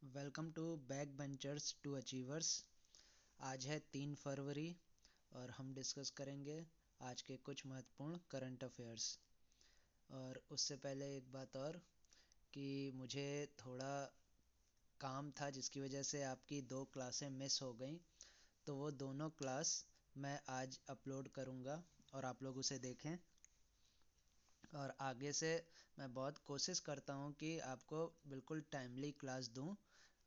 Welcome to backbenchers to achievers. आज है 3 फरवरी और हम डिस्कस करेंगे आज के कुछ महत्वपूर्ण करंट अफेयर्स। और उससे पहले एक बात और कि मुझे थोड़ा काम था जिसकी वजह से आपकी 2 क्लासें मिस हो गई, तो वो दोनों क्लास मैं आज अपलोड करूँगा और आप लोग उसे देखें। और आगे से मैं बहुत कोशिश करता हूँ कि आपको बिल्कुल टाइमली क्लास दूँ,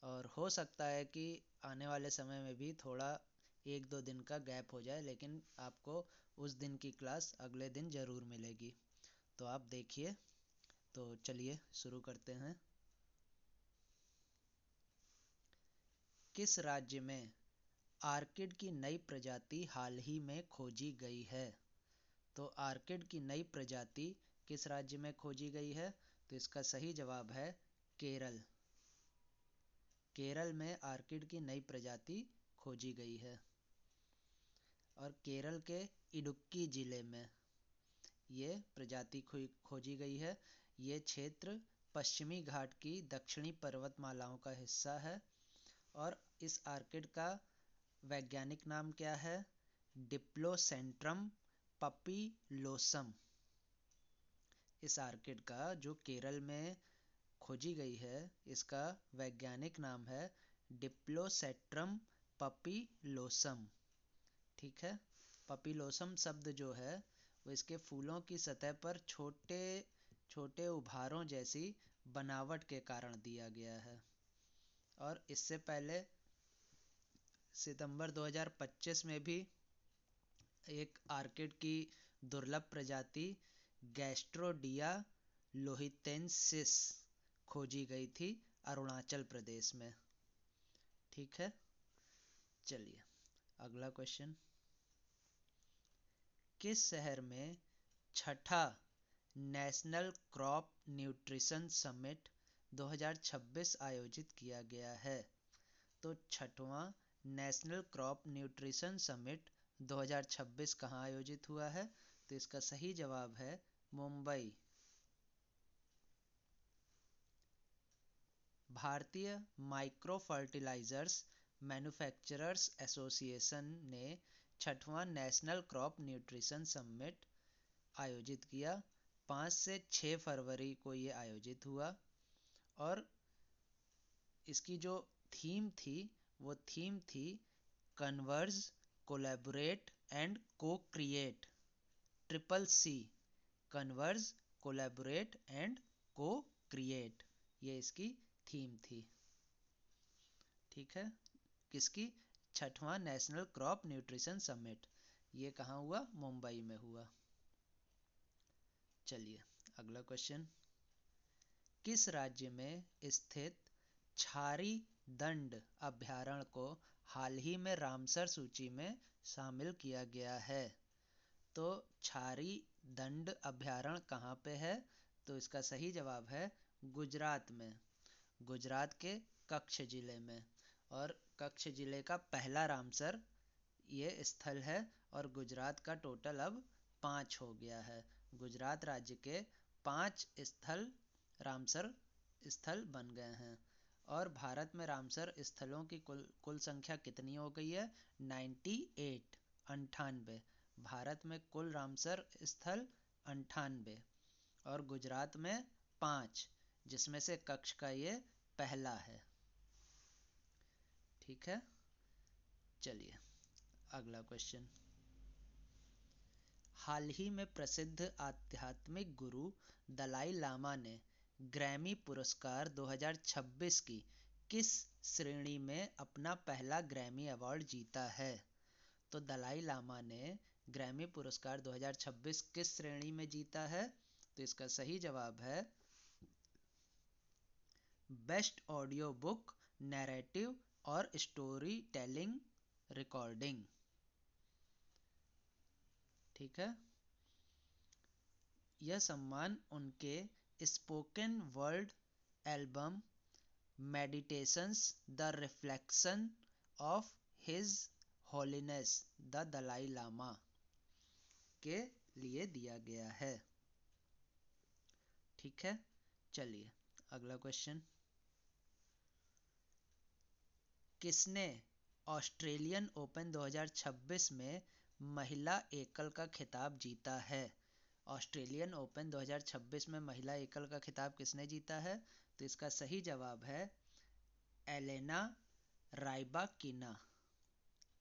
और हो सकता है कि आने वाले समय में भी थोड़ा 1-2 दिन का गैप हो जाए, लेकिन आपको उस दिन की क्लास अगले दिन ज़रूर मिलेगी। तो आप देखिए। तो चलिए शुरू करते हैं। किस राज्य में आर्किड की नई प्रजाति हाल ही में खोजी गई है? तो आर्किड की नई प्रजाति किस राज्य में खोजी गई है? तो इसका सही जवाब है केरल। केरल में आर्किड की नई प्रजाति खोजी गई है। और केरल के इडुक्की ज़िले में ये प्रजाति खोजी गई है। ये क्षेत्र पश्चिमी घाट की दक्षिणी पर्वतमालाओं का हिस्सा है। और इस आर्किड का वैज्ञानिक नाम क्या है? डिप्लोसेंट्रम पपीलोसम। इस आर्किड का जो केरल में खोजी गई है, इसका वैज्ञानिक नाम है डिप्लोसेट्रम पपीलोसम। ठीक है। पपीलोसम शब्द जो है वो इसके फूलों की सतह पर छोटे छोटे उभारों जैसी बनावट के कारण दिया गया है। और इससे पहले सितंबर 2025 में भी एक आर्किड की दुर्लभ प्रजाति गैस्ट्रोडिया लोहितेंसिस खोजी गई थी अरुणाचल प्रदेश में। ठीक है। चलिए अगला क्वेश्चन। किस शहर में छठा नेशनल क्रॉप न्यूट्रिशन समिट 2026 आयोजित किया गया है? तो छठवां नेशनल क्रॉप न्यूट्रिशन समिट 2026 कहाँ आयोजित हुआ है? तो इसका सही जवाब है मुंबई। भारतीय माइक्रो फर्टिलाइजर्स मैन्युफैक्चरर्स एसोसिएशन ने छठवां नेशनल क्रॉप न्यूट्रिशन समिट आयोजित किया। 5 से 6 फरवरी को ये आयोजित हुआ। और इसकी जो थीम थी वो थीम थी converge, collaborate and cocreate. Triple C. Converge, collaborate and cocreate, ये इसकी थीम थी। ठीक है। किसकी? छठवां नेशनल क्रॉप न्यूट्रिशन समिट। ये कहाँ हुआ? मुंबई में हुआ। चलिए अगला क्वेश्चन। किस राज्य में स्थित छारी दंड अभयारण्य को हाल ही में रामसर सूची में शामिल किया गया है? तो छारी दंड अभयारण्य कहाँ पे है? तो इसका सही जवाब है गुजरात में। गुजरात के कच्छ जिले में। और कच्छ जिले का पहला रामसर ये स्थल है। और गुजरात का टोटल अब 5 हो गया है। गुजरात राज्य के 5 स्थल रामसर स्थल बन गए हैं। और भारत में रामसर स्थलों की कुल संख्या कितनी हो गई है? 98। भारत में कुल रामसर स्थल 98 और गुजरात में 5, जिसमें से कच्छ का ये पहला है। ठीक है। चलिए अगला क्वेश्चन। हाल ही में प्रसिद्ध आध्यात्मिक गुरु दलाई लामा ने ग्रैमी पुरस्कार 2026 की किस श्रेणी में अपना पहला ग्रैमी अवार्ड जीता है? तो दलाई लामा ने ग्रैमी पुरस्कार 2026 किस श्रेणी में जीता है? तो इसका सही जवाब है बेस्ट ऑडियो बुक, नैरेटिव और स्टोरी टेलिंग रिकॉर्डिंग। ठीक है। यह सम्मान उनके spoken word album meditations the reflection of his holiness the Dalai Lama के लिए दिया गया है। ठीक है। चलिए अगला क्वेश्चन। किसने ऑस्ट्रेलियन ओपन 2026 में महिला एकल का खिताब जीता है? ऑस्ट्रेलियन ओपन 2026 में महिला एकल का खिताब किसने जीता है? तो इसका सही जवाब है एलेना रायबाकिना।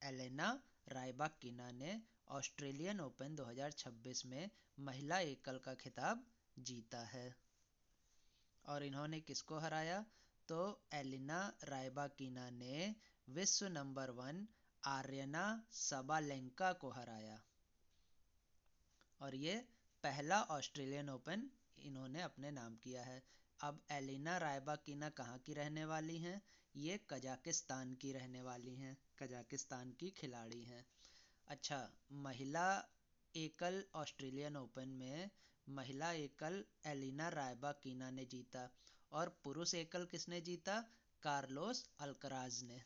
एलेना रायबाकिना ने ऑस्ट्रेलियन ओपन 2026 में महिला एकल का खिताब जीता है। और इन्होंने किसको हराया? तो एलेना रायबाकिना ने विश्व नंबर 1 आर्यना सबालेंका को हराया। और ये पहला ऑस्ट्रेलियन ओपन इन्होंने अपने नाम किया है। अब एलेना रायबाकिना कहाँ की रहने वाली हैं? ये कजाकिस्तान की रहने वाली हैं, कजाकिस्तान की खिलाड़ी हैं। अच्छा, महिला एकल ऑस्ट्रेलियन ओपन में महिला एकल एलेना रायबाकिना ने जीता, और पुरुष एकल किसने जीता? कार्लोस अल्कराज ने।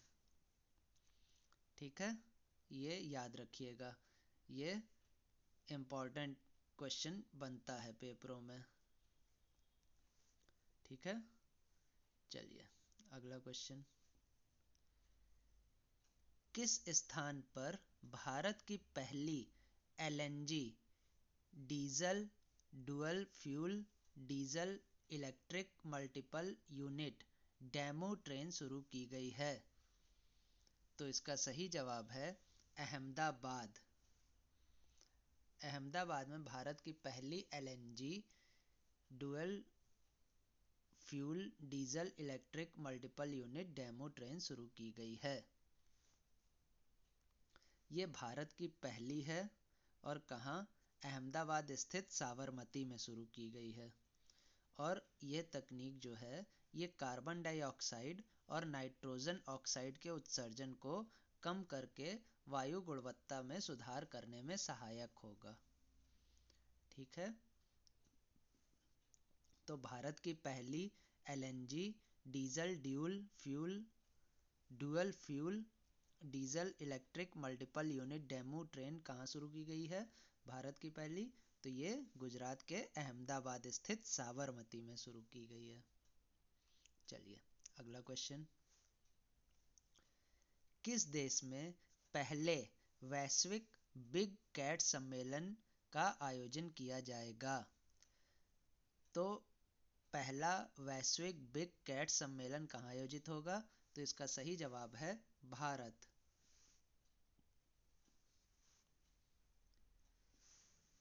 ठीक है, ये याद रखिएगा, ये इम्पोर्टेंट क्वेश्चन बनता है पेपरों में। ठीक है, चलिए अगला क्वेश्चन। किस स्थान पर भारत की पहली LNG diesel dual fuel diesel electric multiple unit demo train शुरू की गई है? तो इसका सही जवाब है अहमदाबाद। अहमदाबाद में भारत की पहली LNG dual fuel diesel electric multiple unit demo train शुरू की गई है। ये भारत की पहली है, और कहाँ? अहमदाबाद स्थित साबरमती में शुरू की गई है। और ये तकनीक जो है ये कार्बन डाइऑक्साइड और नाइट्रोजन ऑक्साइड के उत्सर्जन को कम करके वायु गुणवत्ता में सुधार करने में सहायक होगा। ठीक है, तो भारत की पहली LNG diesel dual fuel diesel electric multiple unit demo train कहाँ शुरू की गई है? भारत की पहली, तो ये गुजरात के अहमदाबाद स्थित साबरमती में शुरू की गई है। चलिए अगला क्वेश्चन। किस देश में पहले वैश्विक बिग कैट सम्मेलन का आयोजन किया जाएगा? तो पहला वैश्विक बिग कैट सम्मेलन कहाँ आयोजित होगा? तो इसका सही जवाब है भारत।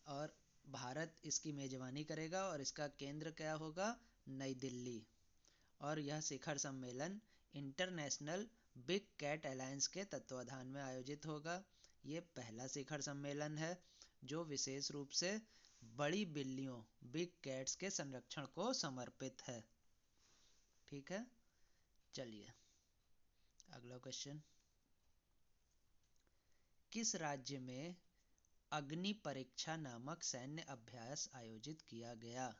और भारत इसकी मेजबानी करेगा, और इसका केंद्र क्या होगा? नई दिल्ली। और यह शिखर सम्मेलन इंटरनेशनल बिग कैट अलायंस के तत्वाधान में आयोजित होगा। ये पहला शिखर सम्मेलन है जो विशेष रूप से बड़ी बिल्लियों बिग कैट्स के संरक्षण को समर्पित है। ठीक है, चलिए अगला क्वेश्चन। किस राज्य में अग्नि परीक्षा नामक सैन्य अभ्यास आयोजित किया गया?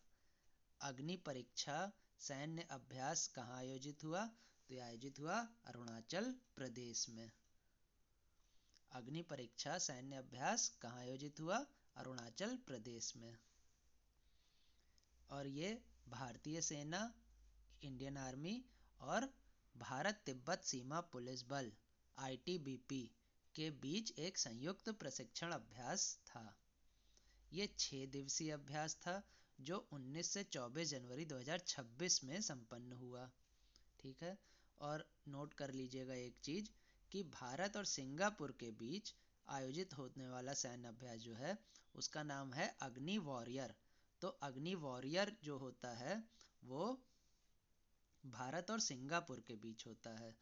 अग्नि परीक्षा सैन्य अभ्यास कहाँ आयोजित हुआ? तो यह आयोजित हुआ अरुणाचल प्रदेश में। अग्नि परीक्षा सैन्य अभ्यास कहाँ आयोजित हुआ? अरुणाचल प्रदेश में। और ये भारतीय सेना, इंडियन आर्मी और भारत तिब्बत सीमा पुलिस बल आईटीबीपी के बीच एक संयुक्त प्रशिक्षण अभ्यास था। ये 6 दिवसीय अभ्यास था जो 19 से 24 जनवरी 2026 में संपन्न हुआ। ठीक है, और नोट कर लीजिएगा एक चीज़ कि भारत और सिंगापुर के बीच आयोजित होने वाला सैन्य अभ्यास जो है उसका नाम है अग्नि वॉरियर। तो अग्नि वॉरियर जो होता है वो भारत और सिंगापुर के बीच होता है।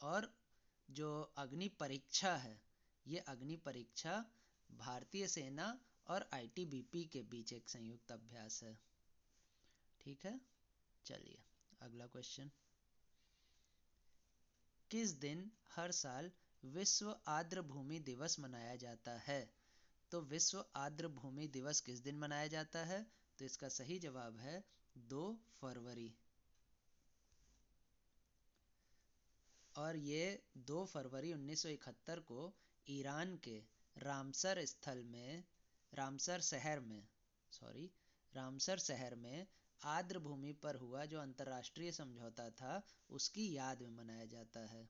और जो अग्नि परीक्षा है, ये अग्नि परीक्षा भारतीय सेना और आईटीबीपी के बीच एक संयुक्त अभ्यास है। ठीक है, चलिए अगला क्वेश्चन। किस दिन हर साल विश्व आर्द्र भूमि दिवस मनाया जाता है? तो विश्व आर्द्र भूमि दिवस किस दिन मनाया जाता है? तो इसका सही जवाब है 2 फरवरी। और ये 2 फरवरी 1971 को ईरान के रामसर शहर में आर्द्र भूमि पर हुआ जो अंतर्राष्ट्रीय समझौता था उसकी याद में मनाया जाता है।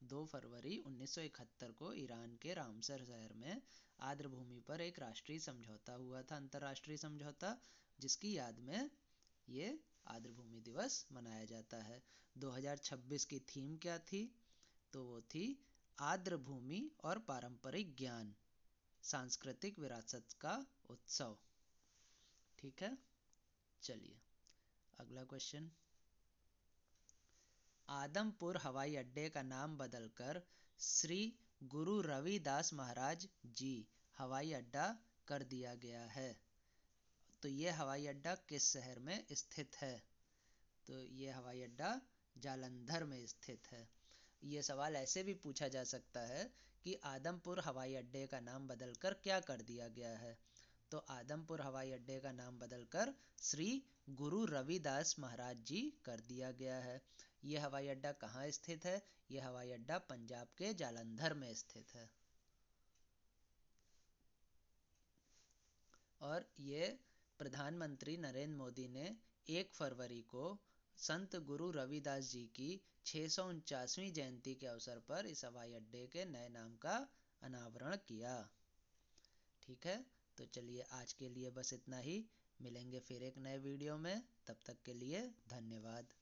2 फरवरी 1971 को ईरान के रामसर शहर में आर्द्रभूमि पर एक राष्ट्रीय समझौता हुआ था, अंतर्राष्ट्रीय समझौता, जिसकी याद में ये आर्द्रभूमि दिवस मनाया जाता है। 2026 की थीम क्या थी? तो वो थी आर्द्रभूमि और पारंपरिक ज्ञान, सांस्कृतिक विरासत का उत्सव। ठीक है, चलिए अगला क्वेश्चन। आदमपुर हवाई अड्डे का नाम बदलकर श्री गुरु रविदास महाराज जी हवाई अड्डा कर दिया गया है। तो ये हवाई अड्डा किस शहर में स्थित है? तो ये हवाई अड्डा जालंधर में स्थित है। ये सवाल ऐसे भी पूछा जा सकता है कि आदमपुर हवाई अड्डे का नाम बदलकर क्या कर दिया गया है? तो आदमपुर हवाई अड्डे का नाम बदलकर श्री गुरु रविदास महाराज जी कर दिया गया है। ये हवाई अड्डा कहाँ स्थित है? ये हवाई अड्डा पंजाब के जालंधर में स्थित है। और ये प्रधानमंत्री नरेंद्र मोदी ने 1 फरवरी को संत गुरु रविदास जी की 649वीं जयंती के अवसर पर इस हवाई अड्डे के नए नाम का अनावरण किया। ठीक है, तो चलिए आज के लिए बस इतना ही। मिलेंगे फिर एक नए वीडियो में, तब तक के लिए धन्यवाद।